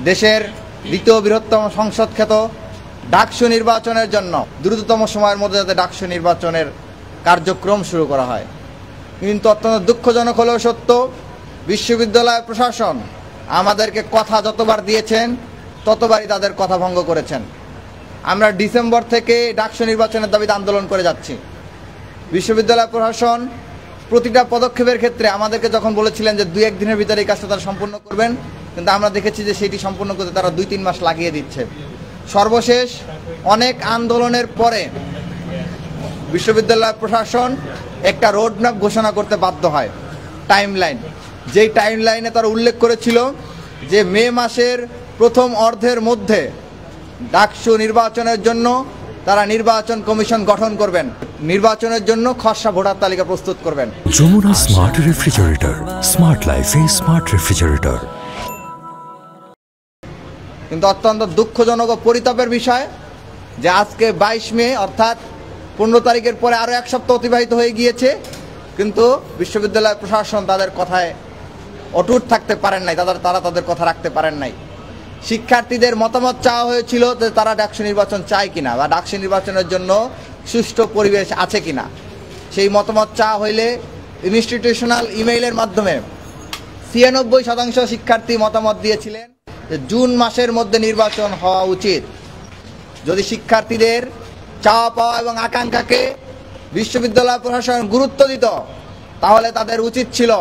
দেশের দ্বিতীয় বৃহত্তম সংসদ খ্যাত ডাকসু নির্বাচনের জন্য দ্রুততম সময়ের মধ্যে যাতে ডাকসু নির্বাচনের কার্যক্রম শুরু করা হয়। কিন্তু অত্যন্ত দুঃখজনক হলেও সত্য, বিশ্ববিদ্যালয় প্রশাসন আমাদেরকে কথা যতবার দিয়েছেন ততবারই তাদের কথা ভঙ্গ করেছেন। আমরা ডিসেম্বর থেকে ডাকসু নির্বাচনের দাবিতে আন্দোলন করে যাচ্ছি। বিশ্ববিদ্যালয় প্রশাসন প্রতিটা পদক্ষেপের ক্ষেত্রে আমাদেরকে যখন বলেছিলেন যে 2-1 দিনের ভিতরে এই কাজটা তারা সম্পূর্ণ করবেন, কিন্তু আমরা দেখেছি যে সেটি সম্পূর্ণ করতে তারা 2-3 মাস লাগিয়ে দিচ্ছে। সর্বশেষ অনেক আন্দোলনের পরে বিশ্ববিদ্যালয় প্রশাসন একটা রোডম্যাপ ঘোষণা করতে বাধ্য হয়, টাইমলাইন। যেই টাইমলাইনে তারা উল্লেখ করেছিল যে মে মাসের প্রথম অর্ধের মধ্যে ডাকসু নির্বাচনের জন্য তারা নির্বাচন কমিশন গঠন করবেন, নির্বাচনের জন্য খসড়া ভোটার তালিকা প্রস্তুত করবেন। যমুনা স্মার্ট রেফ্রিজারেটর, স্মার্ট লাইফে স্মার্ট রেফ্রিজারেটর। কিন্তু অত্যন্ত দুঃখজনক ও পরিতাপের বিষয় যে আজকে 22 মে অর্থাৎ 15 তারিখের পরে আরও 1 সপ্তাহ অতিবাহিত হয়ে গিয়েছে, কিন্তু বিশ্ববিদ্যালয় প্রশাসন তাদের কথায় অটুট থাকতে পারেন নাই, তারা তাদের কথা রাখতে পারেন নাই। শিক্ষার্থীদের মতামত চাওয়া হয়েছিল যে তারা ডাকসু নির্বাচন চায় কিনা বা ডাকসু নির্বাচনের জন্য সুষ্ঠু পরিবেশ আছে কিনা। সেই মতামত চাওয়া হইলে ইনস্টিটিউশনাল ইমেইলের মাধ্যমে 96% শিক্ষার্থী মতামত দিয়েছিলেন যে জুন মাসের মধ্যে নির্বাচন হওয়া উচিত। যদি শিক্ষার্থীদের চাওয়া পাওয়া এবং আকাঙ্ক্ষাকে বিশ্ববিদ্যালয় প্রশাসন গুরুত্ব দিত, তাহলে তাদের উচিত ছিল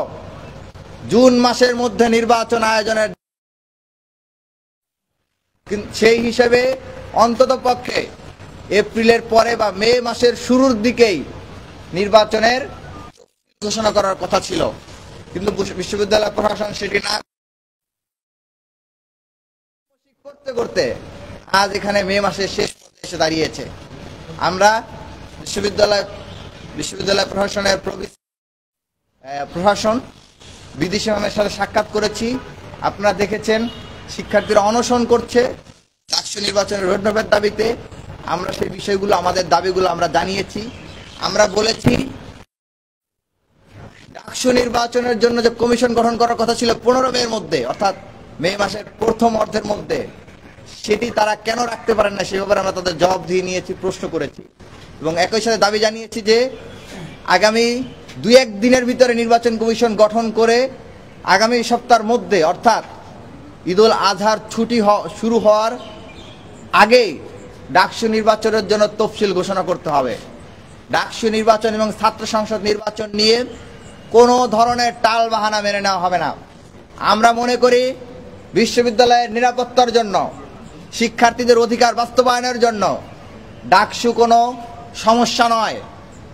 জুন মাসের মধ্যে নির্বাচন আয়োজনের। সেই হিসেবে অন্তত পক্ষে এপ্রিলের পরে বা মে মাসের শুরুর দিকেই নির্বাচনের ঘোষণা করার কথা ছিল, কিন্তু বিশ্ববিদ্যালয় প্রশাসন সেটি না করতে করতে আজ এখানে মে মাসের শেষ পর্যায়ে এসে দাঁড়িয়েছে। আমরা বিশ্ববিদ্যালয় প্রশাসনের প্রশাসন বিদেশি ম্যামের সাথে সাক্ষাৎ করেছি। আপনারা দেখেছেন শিক্ষার্থীরা অনশন করছে ডাকসু নির্বাচনের রোডম্যাপের দাবিতে। আমরা সেই বিষয়গুলো, আমাদের দাবিগুলো আমরা জানিয়েছি। আমরা বলেছি ডাকসু নির্বাচনের জন্য যে কমিশন গঠন করার কথা ছিল 15 মের মধ্যে, অর্থাৎ মে মাসের প্রথম অর্ধের মধ্যে, সেটি তারা কেন রাখতে পারেন না সে ব্যাপারে আমরা তাদের জবাব দিয়ে নিয়েছি, প্রশ্ন করেছি এবং একই সাথে দাবি জানিয়েছি যে আগামী 2-1 দিনের ভিতরে নির্বাচন কমিশন গঠন করে আগামী সপ্তাহের মধ্যে অর্থাৎ ঈদুল আজহার ছুটি শুরু হওয়ার আগেই ডাকসু নির্বাচনের জন্য তফসিল ঘোষণা করতে হবে। ডাকসু নির্বাচন এবং ছাত্র সংসদ নির্বাচন নিয়ে কোনো ধরনের টাল বাহানা মেনে নেওয়া হবে না। আমরা মনে করি বিশ্ববিদ্যালয়ের নিরাপত্তার জন্য, শিক্ষার্থীদের অধিকার বাস্তবায়নের জন্য ডাকসু কোনো সমস্যা নয়,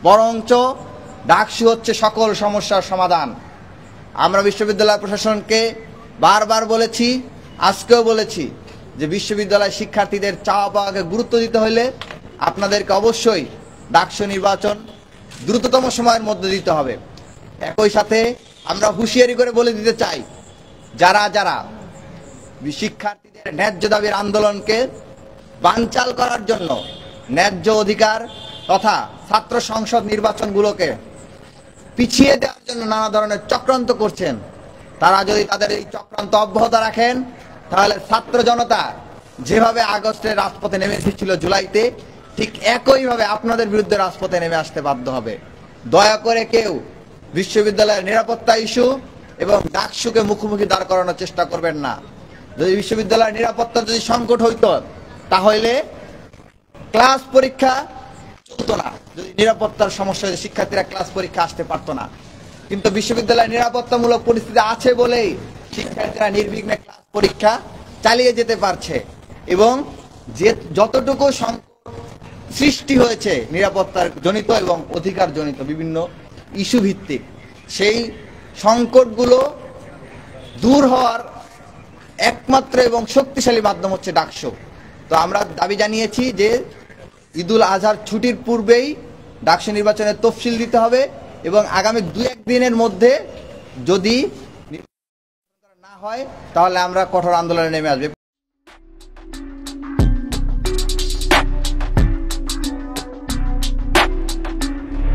বরঞ্চ ডাকসু হচ্ছে সকল সমস্যার সমাধান। আমরা বিশ্ববিদ্যালয় প্রশাসনকে বারবার বলেছি, আজকেও বলেছি যে বিশ্ববিদ্যালয় শিক্ষার্থীদের চাওয়া পাওয়াকে গুরুত্ব দিতে হলে আপনাদেরকে অবশ্যই ডাকসু নির্বাচন দ্রুততম সময়ের মধ্যে দিতে হবে। একই সাথে আমরা হুঁশিয়ারি করে বলে দিতে চাই, যারা যারা শিক্ষার্থীদের ন্যায্য দাবির আন্দোলনকে বানচাল করার জন্য, ন্যায্য অধিকার তথা ছাত্র সংসদ নির্বাচনগুলোকে পিছিয়ে দেওয়ার জন্য নানা ধরনের চক্রান্ত করছেন, তারা যদি তাদের এই চক্রান্ত অব্যাহত রাখেন, তাহলে ছাত্র জনতা যেভাবে আগস্টে রাজপথে নেমে এসেছিল জুলাইতে, ঠিক একইভাবে আপনাদের বিরুদ্ধে রাজপথে নেমে আসতে বাধ্য হবে। দয়া করে কেউ বিশ্ববিদ্যালয়ের নিরাপত্তা ইস্যু এবং ডাকসুকে মুখোমুখি দাঁড় করানোর চেষ্টা করবেন না। যদি বিশ্ববিদ্যালয়ের নিরাপত্তার যদি সংকট হইতো, তাহলে ক্লাস পরীক্ষা চলতো না। যদি নিরাপত্তার সমস্যা হয়ে শিক্ষার্থীরা ক্লাস পরীক্ষা আসতে পারতো না, কিন্তু বিশ্ববিদ্যালয়ের নিরাপত্তামূলক পরিস্থিতি আছে বলেই শিক্ষার্থীরা নির্বিঘ্নে ক্লাস পরীক্ষা চালিয়ে যেতে পারছে এবং যে যতটুকু সংকট সৃষ্টি হয়েছে নিরাপত্তার জনিত এবং অধিকার জনিত বিভিন্ন ইস্যু ভিত্তিক, সেই সংকটগুলো দূর হওয়ার একমাত্র এবং শক্তিশালী মাধ্যম হচ্ছে ডাকসু। তো আমরা দাবি জানিয়েছি যে ঈদুল আজহার ছুটির পূর্বেই ডাকসু নির্বাচনের তফসিল দিতে হবে এবং আগামী 2-1 দিনের মধ্যে যদি না হয় তাহলে আমরা কঠোর আন্দোলনে নেমে আসবে।